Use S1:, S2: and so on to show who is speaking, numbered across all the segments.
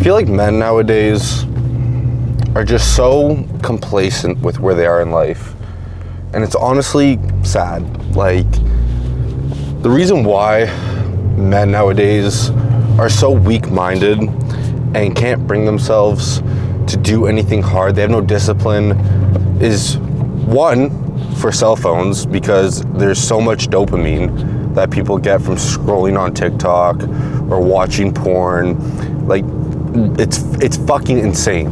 S1: feel like men nowadays are just so complacent with where they are in life. And it's honestly sad. Like, the reason why men nowadays are so weak-minded and can't bring themselves to do anything hard, they have no discipline, is one, for cell phones, because there's so much dopamine that people get from scrolling on TikTok or watching porn. Like, it's fucking insane.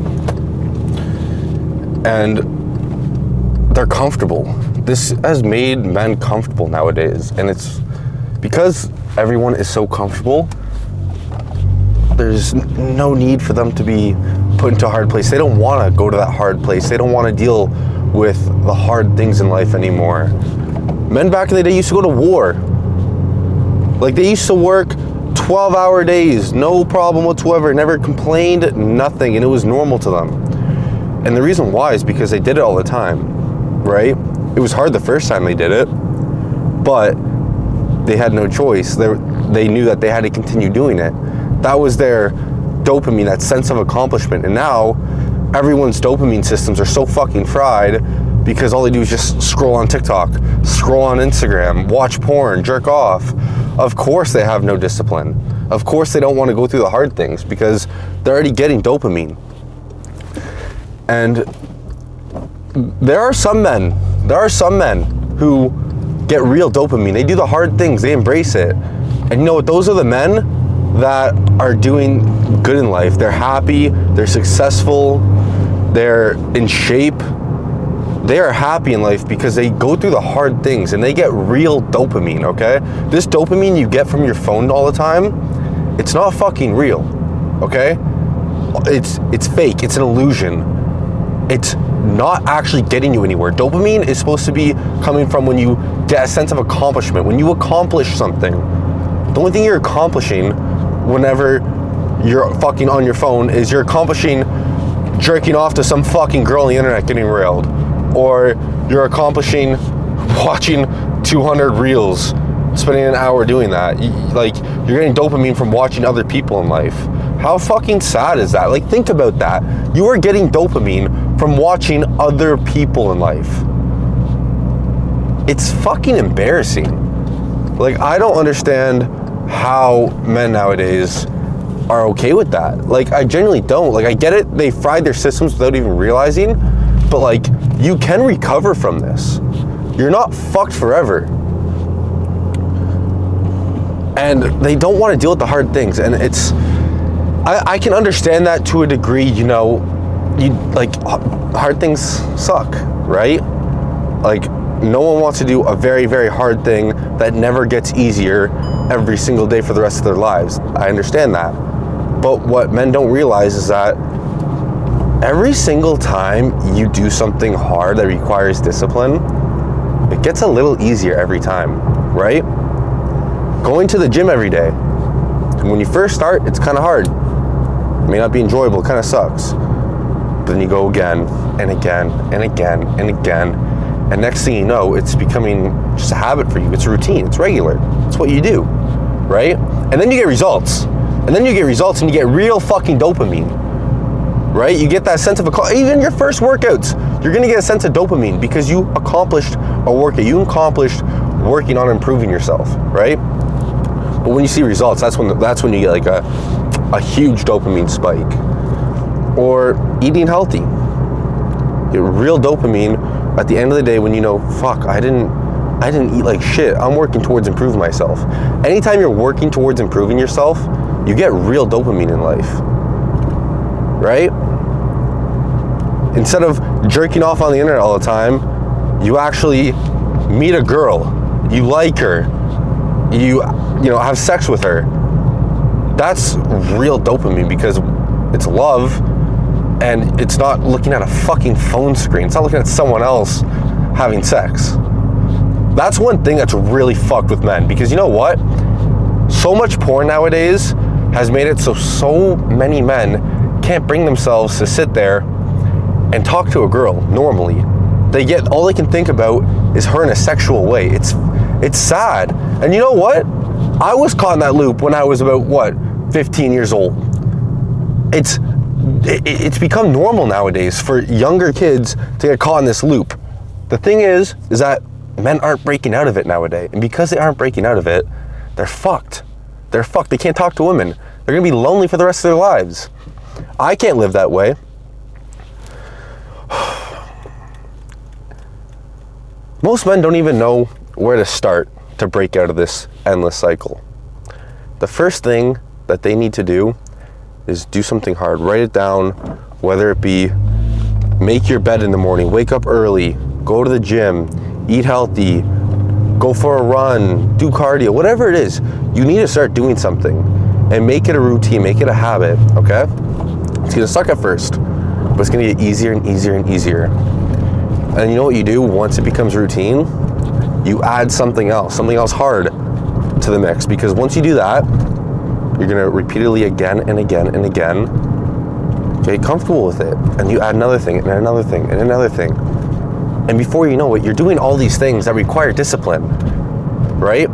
S1: And they're comfortable. This has made men comfortable nowadays, and it's because everyone is so comfortable. There's no need for them to be put into a hard place. They don't want to go to that hard place. They don't want to deal with the hard things in life anymore. Men back in the day used to go to war. Like, they used to work 12-hour days, no problem whatsoever, never complained, nothing, and it was normal to them. And the reason why is because they did it all the time, right? It was hard the first time they did it, but they had no choice. They knew that they had to continue doing it. That was their dopamine, that sense of accomplishment. And now everyone's dopamine systems are so fucking fried because all they do is just scroll on TikTok, scroll on Instagram, watch porn, jerk off. Of course they have no discipline. Of course they don't want to go through the hard things because they're already getting dopamine. And there are some men who get real dopamine. They do the hard things, they embrace it. And you know what? Those are the men that are doing good in life. They're happy, they're successful, they're in shape. They are happy in life because they go through the hard things and they get real dopamine, okay? This dopamine you get from your phone all the time, it's not fucking real, okay? It's fake, it's an illusion. It's not actually getting you anywhere. Dopamine is supposed to be coming from when you get a sense of accomplishment, when you accomplish something. The only thing you're accomplishing whenever you're fucking on your phone is you're accomplishing jerking off to some fucking girl on the internet getting railed. Or you're accomplishing watching 200 reels, spending an hour doing that. Like, you're getting dopamine from watching other people in life. How fucking sad is that? Like, think about that. You are getting dopamine from watching other people in life. It's fucking embarrassing. Like, I don't understand how men nowadays are okay with that. Like, I genuinely don't. Like, I get it, they fried their systems without even realizing, but like, you can recover from this. You're not fucked forever. And they don't want to deal with the hard things. And it's, I can understand that to a degree, you know, like, hard things suck, right? Like, no one wants to do a very, very hard thing that never gets easier every single day for the rest of their lives. I understand that. But what men don't realize is that every single time you do something hard that requires discipline, it gets a little easier every time, right? Going to the gym every day. When you first start, it's kind of hard. It may not be enjoyable, it kind of sucks. But then you go again and again and again and again. And next thing you know, it's becoming just a habit for you. It's a routine, it's regular. It's what you do, right? And then you get results. And then you get results and you get real fucking dopamine, right? You get that sense of, even your first workouts, you're gonna get a sense of dopamine because you accomplished a workout. You accomplished working on improving yourself, right? But when you see results, that's when you get like a huge dopamine spike. Or eating healthy. You get real dopamine at the end of the day when you know, fuck, I didn't eat like shit. I'm working towards improving myself. Anytime you're working towards improving yourself, you get real dopamine in life, right? Instead of jerking off on the internet all the time, you actually meet a girl, you like her, you know, have sex with her. That's real dopamine because it's love and it's not looking at a fucking phone screen. It's not looking at someone else having sex. That's one thing that's really fucked with men because you know what? So much porn nowadays has made it so many men can't bring themselves to sit there and talk to a girl normally. All they can think about is her in a sexual way. It's sad. And you know what? I was caught in that loop when I was about 15 years old. it's become normal nowadays for younger kids to get caught in this loop. The thing is that men aren't breaking out of it nowadays. And because they aren't breaking out of it, they're fucked. They're fucked. They can't talk to women. They're gonna be lonely for the rest of their lives. I can't live that way. Most men don't even know where to start to break out of this endless cycle. The first thing that they need to do is do something hard. Write it down, whether it be make your bed in the morning, wake up early, go to the gym, eat healthy, go for a run, do cardio, whatever it is. You need to start doing something and make it a routine, make it a habit, okay? It's gonna suck at first, but it's gonna get easier and easier and easier. And you know what you do once it becomes routine? You add something else hard to the mix, because once you do that, you're gonna repeatedly again and again and again get comfortable with it. And you add another thing and another thing and another thing. And before you know it, you're doing all these things that require discipline, right?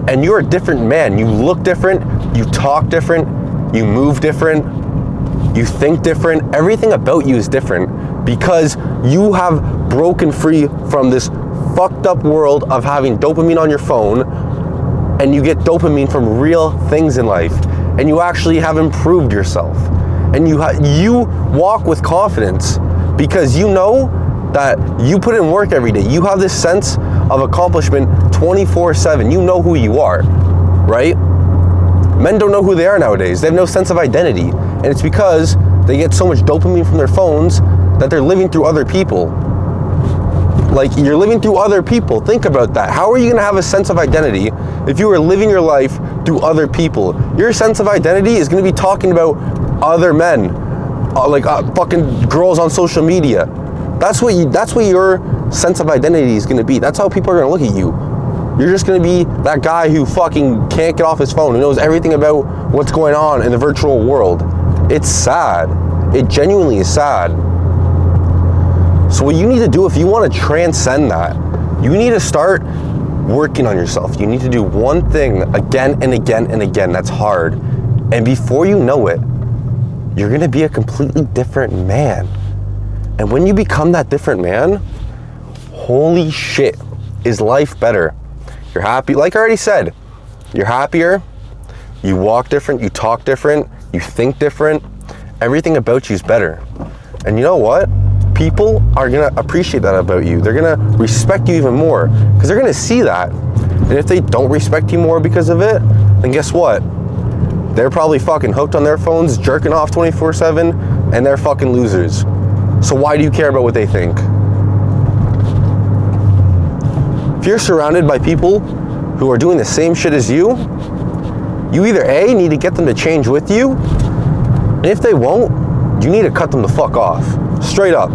S1: And you're a different man. You look different, you talk different, you move different, you think different. Everything about you is different because you have broken free from this fucked up world of having dopamine on your phone, and you get dopamine from real things in life, and you actually have improved yourself. And you walk with confidence because you know that you put in work every day. You have this sense of accomplishment 24/7. You know who you are, right? Men don't know who they are nowadays. They have no sense of identity. And it's because they get so much dopamine from their phones that they're living through other people. Like, you're living through other people. Think about that. How are you gonna have a sense of identity if you are living your life through other people? Your sense of identity is gonna be talking about other men, fucking girls on social media. That's what your sense of identity is gonna be. That's how people are gonna look at you. You're just gonna be that guy who fucking can't get off his phone, who knows everything about what's going on in the virtual world. It's sad. It genuinely is sad. So what you need to do if you want to transcend that, you need to start working on yourself. You need to do one thing again and again and again that's hard. And before you know it, you're going to be a completely different man. And when you become that different man, holy shit, is life better. You're happy, like I already said, you're happier, you walk different, you talk different, you think different, everything about you is better. And you know what? People are gonna appreciate that about you. They're gonna respect you even more because they're gonna see that. And if they don't respect you more because of it, then guess what? They're probably fucking hooked on their phones, jerking off 24/7, and they're fucking losers. So why do you care about what they think? If you're surrounded by people who are doing the same shit as you either A, need to get them to change with you, and if they won't, you need to cut them the fuck off. Straight up.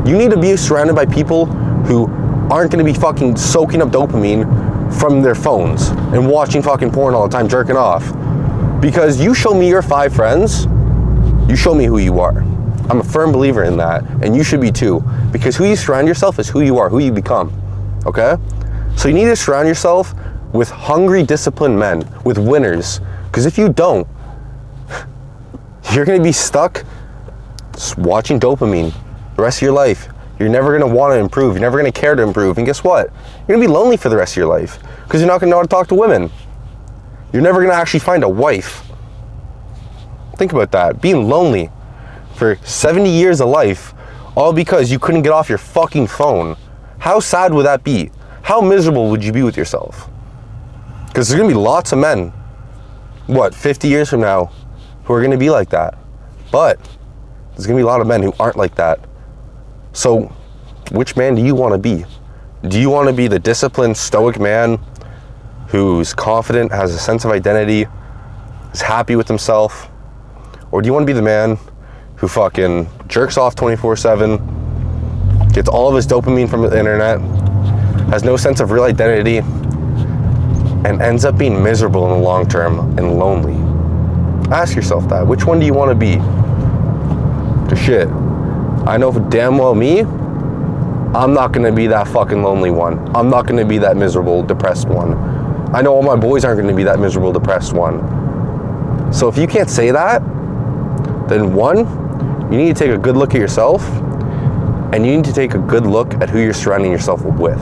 S1: You need to be surrounded by people who aren't gonna be fucking soaking up dopamine from their phones and watching fucking porn all the time, jerking off. Because you show me your 5 friends, you show me who you are. I'm a firm believer in that, and you should be too. Because who you surround yourself is who you are, who you become, okay? So you need to surround yourself with hungry, disciplined men, with winners. Because if you don't, you're gonna be stuck just watching dopamine the rest of your life. You're never gonna wanna improve. You're never gonna care to improve. And guess what? You're gonna be lonely for the rest of your life because you're not gonna know how to talk to women. You're never gonna actually find a wife. Think about that. Being lonely for 70 years of life, all because you couldn't get off your fucking phone. How sad would that be? How miserable would you be with yourself? Because there's gonna be lots of men, 50 years from now, who are gonna be like that. But there's gonna be a lot of men who aren't like that. So, which man do you wanna be? Do you wanna be the disciplined, stoic man who's confident, has a sense of identity, is happy with himself? Or do you wanna be the man who fucking jerks off 24/7, gets all of his dopamine from the internet, has no sense of real identity, and ends up being miserable in the long term and lonely? Ask yourself that. Which one do you wanna be? Cause shit, I know for damn well me, I'm not gonna be that fucking lonely one. I'm not gonna be that miserable, depressed one. I know all my boys aren't gonna be that miserable, depressed one. So if you can't say that, then one, you need to take a good look at yourself, and you need to take a good look at who you're surrounding yourself with.